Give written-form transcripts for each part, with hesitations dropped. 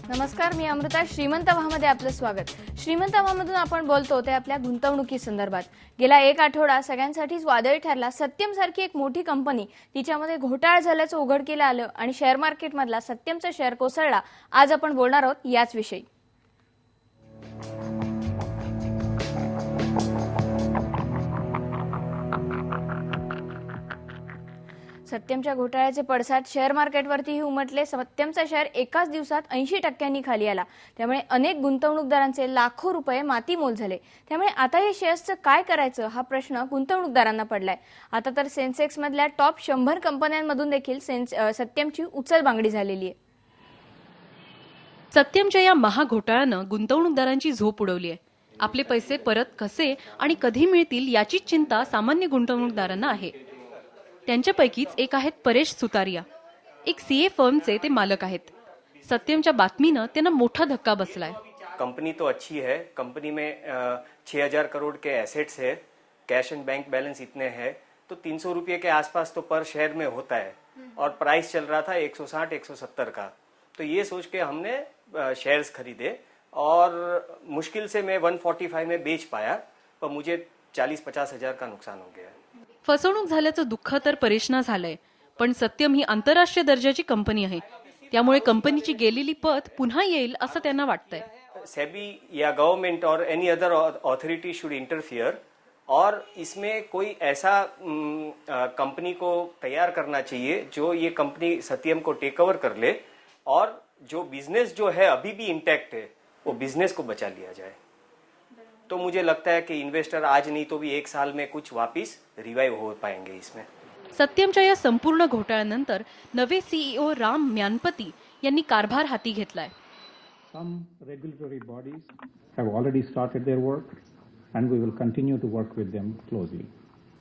नमस्कार, मी अमृता. श्रीमंत व्हामध्ये आपलं स्वागत. श्रीमंत व्हामधून आपण बोलतो ते आपल्या गुंतवणुकी संदर्भात. गेला एक आठवडा सगळ्यांसाठीच वादळी ठरला. सत्यम सारखी एक मोठी कंपनी तिच्यामध्ये घोटाळा झाल्याचं उघडकीला आलं आणि शेअर मार्केटमधला सत्यमचा शेअर कोसळला. आज आपण बोलणार आहोत याच विषयी. सत्यमच्या घोटाळ्याचे पडसाद शेअर मार्केटवरतीही उमटले. सत्यमचा शेअर एकाच दिवसात 80% खाली आला. त्यामुळे अनेक गुंतवणूकदारांचे लाखो रुपये मातीमोल झाले. त्यामुळे आता हे शेअर्सचं काय करायचं हा प्रश्न गुंतवणूकदारांना पडलाय. आता तर सेन्सेक्स मधल्या टॉप 100 कंपन्यांमधून देखील सत्यमची उचलबांगडी झालेली आहे. सत्यमच्या या महाघोटाळ्यानं गुंतवणूकदारांची झोप उडवली आहे. आपले पैसे परत कसे आणि कधी मिळतील याचीच चिंता सामान्य गुंतवणूकदारांना आहे. त्यांच्यापैकीच एक आहेत परेश सुतारिया. एक सीए फर्मचे ते मालक आहेत. सत्यमच्या बातमीनं त्यांना मोठा धक्का बसलाय. कंपनी तो अच्छी है, कंपनी में 6000 करोड़ के एसेट्स है, कैश एंड बैंक बैलेंस इतने हैं, तो 300 रुपये के आसपास तो पर शेयर में होता है और प्राइस चल रहा था 160-170 का. तो ये सोच के हमने शेयर्स खरीदे और मुश्किल से मैं 145 में बेच पाया, पर मुझे 40-50 हजार का नुकसान हो गया. फसवणूक झाल्याचं दुःख तर परेशना झालंय, पण सत्यम ही आंतरराष्ट्रीय दर्जाची कंपनी आहे. त्यामुळे कंपनीची गेलेली पत पुन्हा येईल असं त्यांना वाटतंय. सेबी या गवर्नमेंट और any other authority should interfere और इसमें कोई ऐसा कंपनी को तैयार करना चाहिए जो ये कंपनी सत्यम को टेक ओवर कर ले और जो बिजनेस जो है अभी भी इंटैक्ट है वो बिजनेस को बचा लिया जाए. तो मुझे लगता है कि इन्वेस्टर आज नहीं तो भी 1 साल में कुछ वापिस रिवाइव हो पाएंगे इसमें. सत्यमच्या या संपूर्ण घोटाळ्यानंतर नवे सीईओ राम म्यानपती यांनी कारभार हाती घेतलाय. Some regulatory bodies have already started their work and we will continue to work with them closely.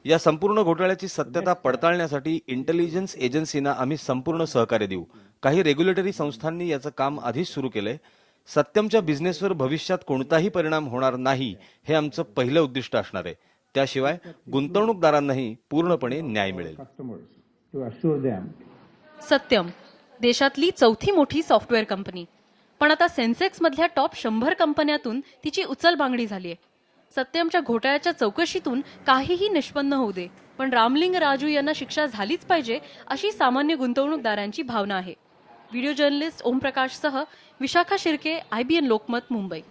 या संपूर्ण घोटाळ्याची सत्यता पडताळण्यासाठी इंटेलिजन्स एजन्सीना आम्ही संपूर्ण सहकार्य देऊ. काही रेग्युलेटरी संस्थांनी याचं काम आधीच सुरू केलंय. सत्यमच्या बिझनेसवर भविष्यात कोणताही परिणाम होणार नाही हे आमचं पहिलं उद्दिष्ट असणार आहे. त्याशिवाय गुंतवणूकदारांनाही पूर्णपणे न्याय मिळेल. सत्यम देशातली चौथी मोठी सॉफ्टवेअर कंपनी, पण आता सेन्सेक्स मधल्या टॉप 100 कंपन्यातून तिची उचलबांगडी झालीय. सत्यमच्या घोटाळ्याच्या चौकशीतून काहीही निष्पन्न होऊ दे, पण रामलिंग राजू यांना शिक्षा झालीच पाहिजे अशी सामान्य गुंतवणूकदारांची भावना आहे. व्हिडिओ जर्नलिस्ट ओमप्रकाश सह विशाखा शिर्के, IBN लोकमत, मुंबई.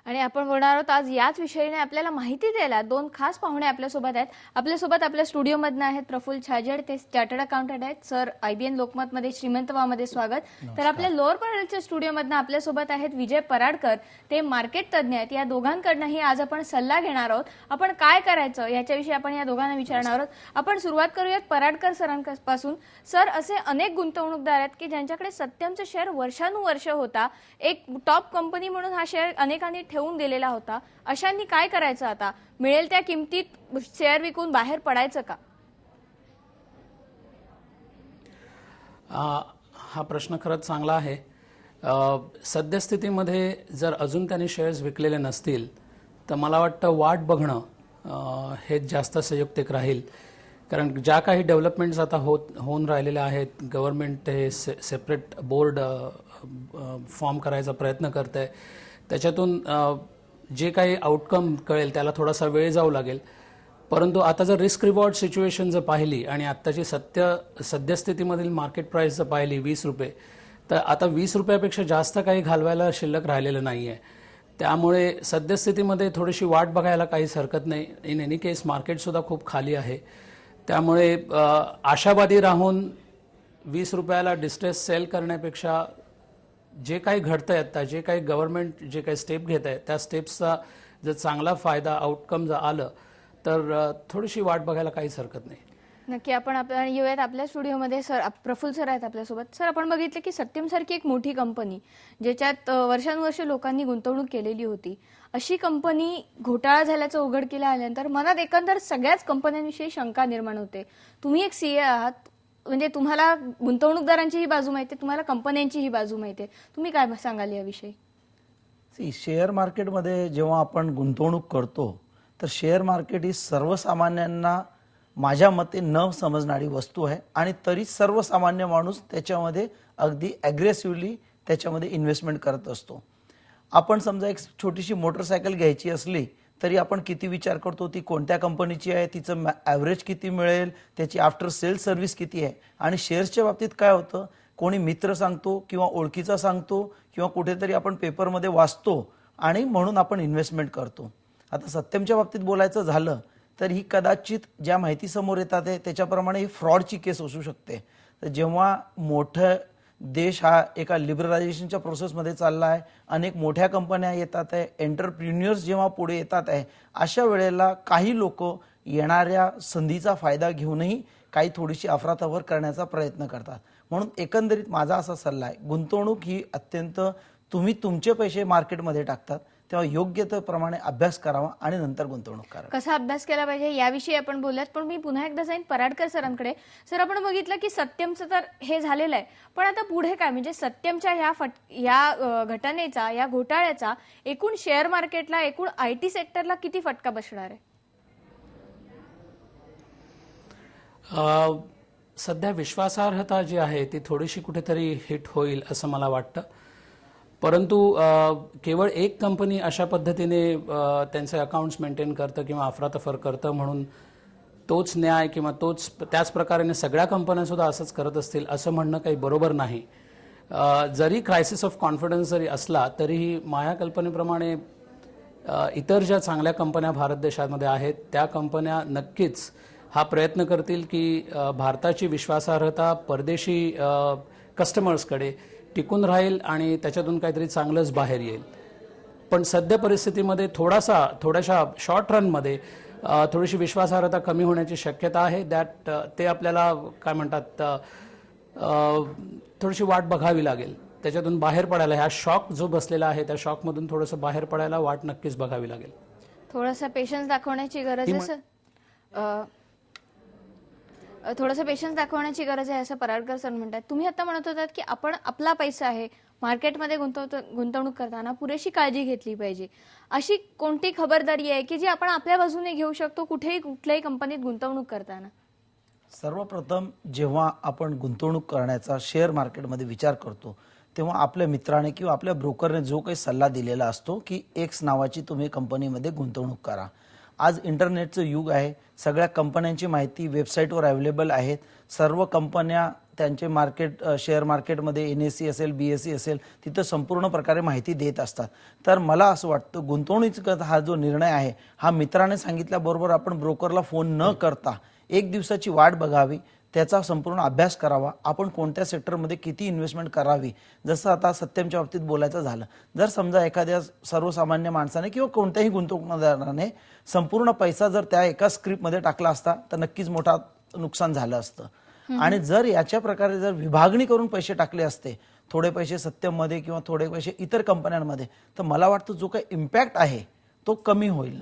आणि आपण बोलणार आहोत आज याच विषयाने. आपल्याला माहिती द्यायला 2 खास पाहुणे आपल्यासोबत आहेत. आपल्यासोबत आपल्या स्टुडिओमधनं आहेत प्रफुल्ल छाजेड, ते चार्टर्ड अकाउंटंट आहेत. सर, IBN लोकमतमध्ये श्रीमंत व्हामध्ये स्वागत. तर आपल्या लोअर परेलच्या स्टुडिओमधनं आपल्यासोबत आहेत विजय पराडकर, ते मार्केट तज्ज्ञ आहेत. या दोघांकडनंही आज आपण सल्ला घेणार आहोत. आपण काय करायचं याच्याविषयी आपण या दोघांना विचारणार आहोत. आपण सुरुवात करूयात पराडकर सरांपासून. सर, असे अनेक गुंतवणूकदार आहेत की ज्यांच्याकडे सत्यमचा शेअर वर्षानुवर्ष होता. एक टॉप कंपनी म्हणून हा शेअर अनेकांनी ठेवून दिलेला होता. अशांनी काय करायचं आता? मिळेल त्या किमतीत शेअर विकून बाहेर पडायचं का? हा प्रश्न खरंच चांगला आहे. सद्यस्थितीमध्ये जर अजून त्यांनी शेअर्स विकलेले नसतील तर मला वाटतं वाट बघणं हे जास्त संयुक्तिक राहील. कारण ज्या काही डेव्हलपमेंट्स आता होऊन राहिलेल्या आहेत, गव्हर्नमेंट हे सेपरेट बोर्ड फॉर्म करायचा प्रयत्न करत आहे. त्याच्यातून जे काही आउटकम कळेल त्याला थोडासा वेळ जाऊ लागेल. परंतु आता जर रिस्क रिवॉर्ड सिच्युएशन जर पाहिली आणि आत्ताची सद्यस्थितीमधील मार्केट प्राइस जर पाहिली 20 रुपये, तर आता 20 रुपयापेक्षा जास्त काही घालवायला शिल्लक राहिलेलं नाही आहे. त्यामुळे सद्यस्थितीमध्ये थोडीशी वाट बघायला काहीच हरकत नाही. इन एनी केस मार्केटसुद्धा खूप खाली आहे. त्यामुळे आशावादी राहून 20 रुपयाला डिस्ट्रेस सेल करण्यापेक्षा जे काही घडतंय आता, जे काही गव्हर्नमेंट जे काही स्टेप घेत आहे त्या स्टेप्सचा जर चांगला फायदा आउटकम जर आलं तर थोडीशी वाट बघायला काहीच हरकत नाही. नक्की. आपण येऊयात आपल्या स्टुडिओमध्ये. सर, प्रफुल्ल सर आहेत आपल्यासोबत. सर, आपण बघितलं की सत्यमसारखी एक मोठी कंपनी ज्याच्यात वर्षानुवर्ष लोकांनी गुंतवणूक केलेली होती, अशी कंपनी घोटाळा झाल्याचं उघडकीला आल्यानंतर मनात एकंदर सगळ्याच कंपन्यांविषयी शंका निर्माण होते. तुम्ही एक सीए आहात, म्हणजे तुम्हाला गुंतवणूकदारांचीही बाजू माहिती आहे, तुम्हाला कंपन्यांचीही बाजू माहिती आहे. तुम्ही काय सांगाल याविषयी? शेअर मार्केटमध्ये जेव्हा आपण गुंतवणूक करतो तर शेअर मार्केट ही सर्वसामान्यांना माझ्या मते न समजणारी वस्तू आहे आणि तरी सर्वसामान्य माणूस त्याच्यामध्ये अगदी ॲग्रेसिव्हली त्याच्यामध्ये इन्व्हेस्टमेंट करत असतो. आपण समजा एक छोटीशी मोटरसायकल घ्यायची असली तरी आपण किती विचार करतो ती कोणत्या कंपनीची आहे, तिचं ॲव्हरेज किती मिळेल, त्याची आफ्टर सेल सर्व्हिस किती आहे. आणि शेअर्सच्या बाबतीत काय होतं, कोणी मित्र सांगतो किंवा ओळखीचा सांगतो किंवा कुठेतरी आपण पेपरमध्ये वाचतो आणि म्हणून आपण इन्व्हेस्टमेंट करतो. आता सत्यमच्या बाबतीत बोलायचं झालं तर ही कदाचित ज्या माहिती समोर येतात आहे त्याच्याप्रमाणे ही फ्रॉडची केस असू शकते. तर जेव्हा मोठं देश हा एका लिबरलायझेशनच्या प्रोसेसमध्ये चालला आहे, अनेक मोठ्या कंपन्या येतात आहे, एंटरप्रिन्युअर्स जेव्हा पुढे येतात आहे, अशा वेळेला काही लोक येणाऱ्या संधीचा फायदा घेऊनही काही थोडीशी अफरातफर करण्याचा प्रयत्न करतात. म्हणून एकंदरीत माझा असा सल्ला आहे, गुंतवणूक ही अत्यंत तुम्ही तुमचे पैसे मार्केटमध्ये टाकतात तेव्हा योग्य त्या प्रमाणे अभ्यास करावा आणि नंतर गुंतवणूक करा. कसा अभ्यास केला पाहिजे याविषयी आपण बोलूयात, पण मी पुन्हा एकदा जाईन पराडकर सरांकडे. सर, आपण बघितलं की सत्यमचं तर हे झालेलं आहे, पण आता पुढे काय, म्हणजे सत्यमच्या या घटनेचा, या घोटाळ्याचा एकूण शेअर मार्केटला, एकूण IT सेक्टरला किती फटका बसणार आहे? सध्या विश्वासार्हता जी आहे ती थोडीशी कुठेतरी हिट होईल असं मला वाटतं. परंतु केवळ एक कंपनी अशा पद्धतीने त्यांचे अकाउंट्स मेंटेन करतं किंवा अफरातफर करतं म्हणून तोच न्याय किंवा त्याच प्रकारे सगळ्या कंपन्या सुद्धा असंच करत असतील असं म्हणणं काही बरोबर नाही. जरी क्रायसिस ऑफ कॉन्फिडन्स जरी असला तरीही माझ्या कल्पनेप्रमाणे इतर ज्या चांगल्या कंपन्या भारत देशामध्ये आहेत त्या कंपन्या नक्कीच हा प्रयत्न करतील की भारताची विश्वासार्हता परदेशी कस्टमर्सकडे टिकून राहील आणि त्याच्यातून काहीतरी चांगलंच बाहेर येईल. पण सध्या परिस्थितीमध्ये थोड्याशा शॉर्ट रनमध्ये थोडीशी विश्वासार्हता कमी होण्याची शक्यता आहे. ते आपल्याला काय म्हणतात थोडीशी वाट बघावी लागेल. त्याच्यातून बाहेर पडायला, ह्या शॉक जो बसलेला आहे त्या शॉकमधून थोडंसं बाहेर पडायला वाट नक्कीच बघावी लागेल. थोडासा पेशन्स दाखवण्याची गरज आहे सर. थोडंसं पेशन्स दाखवण्याची गरज आहे असं पराडकर सर म्हणतात. तुम्ही आता म्हणत होतात की आपण आपला पैसा आहे मार्केटमध्ये गुंतवणूक करताना पुरेशी काळजी घेतली पाहिजे. अशी कोणती खबरदारी आहे की जी आपण आपल्या बाजूने घेऊ शकतो कुठल्याही कंपनीत गुंतवणूक करताना? सर्वप्रथम जेव्हा आपण गुंतवणूक करण्याचा शेअर मार्केटमध्ये विचार करतो तेव्हा आपल्या मित्राने किंवा आपल्या ब्रोकरने जो काही सल्ला दिलेला असतो की एक्स नावाची तुम्ही कंपनीमध्ये गुंतवणूक करा. आज इंटरनेटचं युग आहे, सगळ्या कंपन्यांची माहिती वेबसाईटवर अवेलेबल आहेत. सर्व कंपन्या त्यांचे शेअर मार्केटमध्ये NSE असेल, BSE असेल, तिथं संपूर्ण प्रकारे माहिती देत असतात. तर मला असं वाटतं गुंतवणुकीचा हा जो निर्णय आहे हा मित्राने सांगितल्याबरोबर आपण ब्रोकरला फोन न करता एक दिवसाची वाट बघावी, त्याचा संपूर्ण अभ्यास करावा, आपण कोणत्या सेक्टरमध्ये किती इन्व्हेस्टमेंट करावी. जसं आता सत्यमच्या बाबतीत बोलायचं झालं, जर समजा एखाद्या सर्वसामान्य माणसाने किंवा कोणत्याही गुंतवणूकदाराने संपूर्ण पैसा जर त्या एका स्क्रिप्टमध्ये टाकला असता तर नक्कीच मोठा नुकसान झालं असतं. आणि जर याच्या प्रकारे जर विभागणी करून पैसे टाकले असते, थोडे पैसे सत्यममध्ये किंवा थोडे पैसे इतर कंपन्यांमध्ये, तर मला वाटतं जो काही इम्पॅक्ट आहे तो कमी होईल.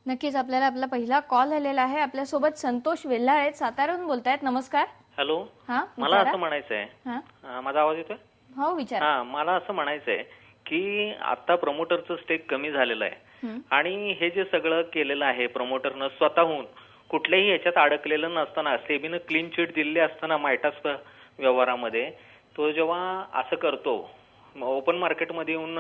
नक्कीच आपल्याला आपला पहिला कॉल आलेला आहे. आपल्यासोबत संतोष वेल्हाळ आहेत, साताऱ्याहून बोलतायत. नमस्कार. हॅलो. मला असं म्हणायचंय, माझा आवाज येतोय? हो, विचारा. मला असं म्हणायचंय की आता प्रमोटरचं स्टेक कमी झालेलं आहे आणि हे जे सगळं केलेलं आहे प्रमोटरनं स्वतःहून, कुठल्याही ह्याच्यात अडकलेलं नसताना, सेबीनं क्लीन चिट दिलेली असताना मायटास व्यवहारामध्ये, तो जेव्हा असं करतो, ओपन मार्केटमध्ये येऊन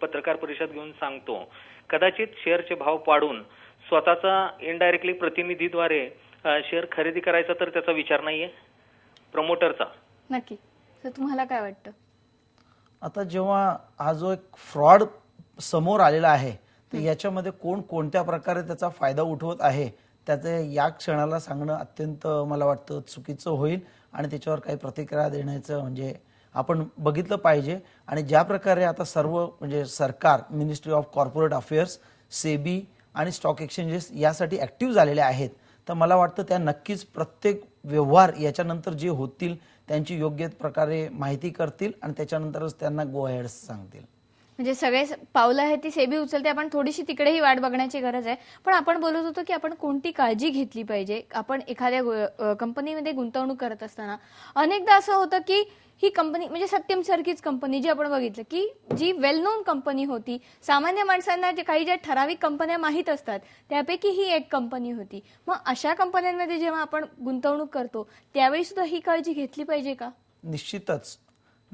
पत्रकार परिषद घेऊन सांगतो, कदाचित शेअरचे भाव पाडून स्वतःचा इनडायरेक्टली प्रतिनिधीद्वारे शेअर खरेदी करायचा तर त्याचा विचार नाहीये प्रमोटरचा. नक्की. तर तुम्हाला काय वाटतं? आता जेव्हा हा जो एक फ्रॉड समोर आलेला आहे तर याच्यामध्ये कोण कोणत्या प्रकारे त्याचा फायदा उठवत आहे त्याचे या क्षणाला सांगणं अत्यंत मला वाटतं चुकीचं होईल आणि त्याच्यावर काही प्रतिक्रिया देण्याचं म्हणजे आपण बघितलं पाहिजे. आणि ज्या प्रकारे आता सर्व म्हणजे सरकार, ministry of corporate affairs, SEBI आणि स्टॉक एक्सचेंजेस यासाठी ऍक्टिव्ह झालेले आहेत, तर मला वाटतं त्या नक्कीच प्रत्येक व्यवहार याच्यानंतर जे होतील त्यांची योग्य प्रकारे माहिती करतील आणि त्याच्यानंतरच त्यांना गो अहेड सांगतील. म्हणजे सगळे पावलं आहे ती सेबी उचलते, आपण थोडीशी तिकडेही वाट बघण्याची गरज आहे. पण आपण बोलत होतो की आपण कोणती काळजी घेतली पाहिजे आपण एखाद्या कंपनीमध्ये गुंतवणूक करत असताना. अनेकदा असं होतं की ही कंपनी म्हणजे सत्यम सारखीच कंपनी जी आपण बघितलं की जी वेल नोन कंपनी होती, सामान्य माणसांना जे काही ज्या ठराविक कंपन्या माहीत असतात त्यापैकी ही एक कंपनी होती. मग अशा कंपन्यांमध्ये जेव्हा आपण गुंतवणूक करतो त्यावेळी सुद्धा ही काळजी घेतली पाहिजे का? निश्चितच.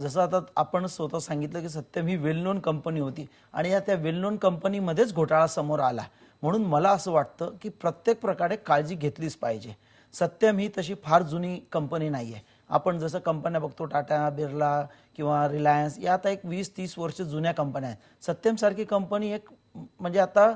जसं आता आपण स्वतः सांगितलं की सत्यम ही वेल नोन कंपनी होती आणि या त्या वेल नोन कंपनीमध्येच घोटाळा समोर आला. म्हणून मला असं वाटतं की प्रत्येक प्रकारे काळजी घेतलीच पाहिजे. सत्यम ही तशी फार जुनी कंपनी नाहीये. आपण जसं कंपन्या बघतो टाटा, बिर्ला किंवा रिलायन्स, या आता एक 20-30 वर्ष जुन्या कंपन्या आहेत. सत्यम सारखी कंपनी एक म्हणजे आता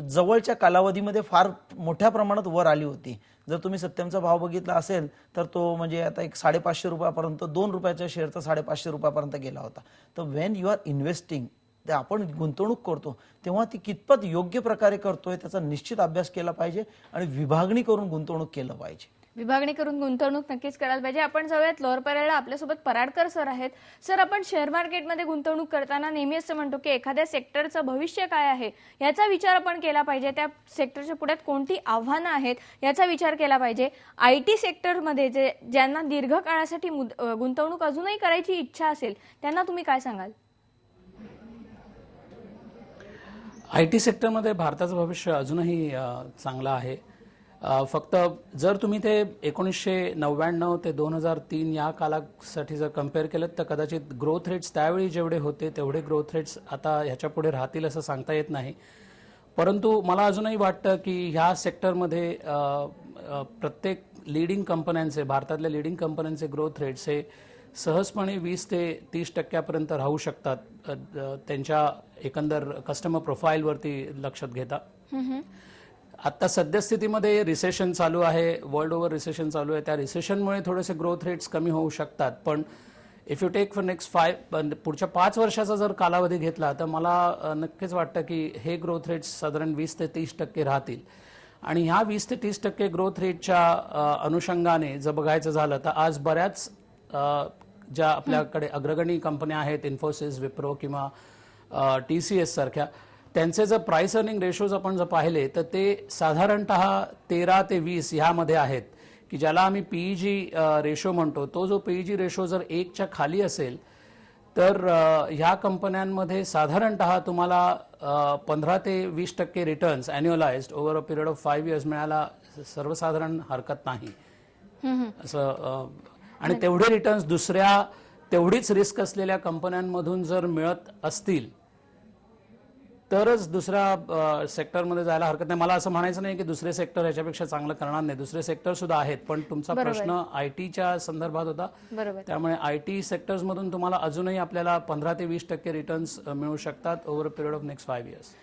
जवळच्या कालावधीमध्ये फार मोठ्या प्रमाणात वर आली होती. जर तुम्ही सत्यमचा भाव बघितला असेल तर तो म्हणजे आता एक 550 रुपयापर्यंत, 2 रुपयाच्या शेअरचा 550 रुपयापर्यंत गेला होता. तर वेन यू आर इन्व्हेस्टिंग, ते आपण गुंतवणूक करतो तेव्हा ती कितपत योग्य प्रकारे करतोय त्याचा निश्चित अभ्यास केला पाहिजे आणि विभागणी करून गुंतवणूक केलं पाहिजे. विभागणी करून गुंतवणूक नक्कीच करायला पाहिजे. आपण जाऊयात लोअर परेलला. आपल्यासोबत पराडकर सर आहेत. सर, आपण शेअर मार्केटमध्ये गुंतवणूक करताना नेहमी असं म्हणतो की एखाद्या सेक्टरचं भविष्य काय आहे याचा विचार आपण केला पाहिजे. त्या सेक्टरच्या पुढ्यात कोणती आव्हानं आहेत याचा विचार केला पाहिजे. IT सेक्टरमध्ये ज्यांना दीर्घ काळासाठी गुंतवणूक अजूनही करायची इच्छा असेल त्यांना तुम्ही काय सांगाल? IT सेक्टरमध्ये भारताचं भविष्य अजूनही चांगलं आहे. फक्त जर तुम्ही ते 1999 ते 2003 या कालासाठी जर कम्पेअर केलं तर कदाचित ग्रोथ रेट्स त्यावेळी जेवढे होते तेवढे ग्रोथ रेट्स आता ह्याच्या पुढे राहतील असं सांगता येत नाही. परंतु मला अजूनही वाटतं की ह्या सेक्टरमध्ये प्रत्येक लीडिंग कंपन्यांचे, भारतातल्या लीडिंग कंपन्यांचे ग्रोथ रेट्स हे सहजपणे 20 ते 30% राहू शकतात त्यांच्या एकंदर कस्टमर प्रोफाईलवरती लक्षात घेता. आता सद्यस्थितीमध्ये रिसेशन चालू आहे, वर्ल्ड ओव्हर रिसेशन चालू आहे. त्या रिसेशनमुळे थोडेसे ग्रोथ रेट्स कमी होऊ शकतात. पण if you take for next पुढच्या 5 वर्षाचा जर कालावधी घेतला तर मला नक्कीच वाटतं की हे ग्रोथ रेट्स साधारण 20 ते 30% राहतील. आणि ह्या 20 ते 30% ग्रोथ रेटच्या अनुषंगाने जर बघायचं झालं तर आज बऱ्याच ज्या आपल्याकडे अग्रगणी कंपन्या आहेत, इन्फोसिस, विप्रो किंवा TCS सारख्या, त्यांचे जर प्राइस अर्निंग रेशोज आपण जर पाहिले तर ते साधारणतः 13 ते 20 ह्यामध्ये आहेत की ज्याला आम्ही PEG रेशो म्हणतो. तो जो PEG रेशो जर 1च्या खाली असेल तर ह्या कंपन्यांमध्ये साधारणतः तुम्हाला 15 ते 20% returns annualised over a period of 5 years मिळायला सर्वसाधारण हरकत नाही असं. आणि तेवढे रिटर्न्स दुसऱ्या तेवढीच रिस्क असलेल्या कंपन्यांमधून जर मिळत असतील तरच दुसऱ्या सेक्टरमध्ये जायला हरकत नाही. मला असं म्हणायचं नाही की दुसरे सेक्टर ह्याच्यापेक्षा चांगलं करणार नाही, दुसरे सेक्टर सुद्धा आहेत. पण तुमचा प्रश्न ITच्या संदर्भात होता, त्यामुळे IT सेक्टर्समधून तुम्हाला अजूनही आपल्याला 15 ते 20% रिटर्न्स मिळू शकतात over a period of next 5 years.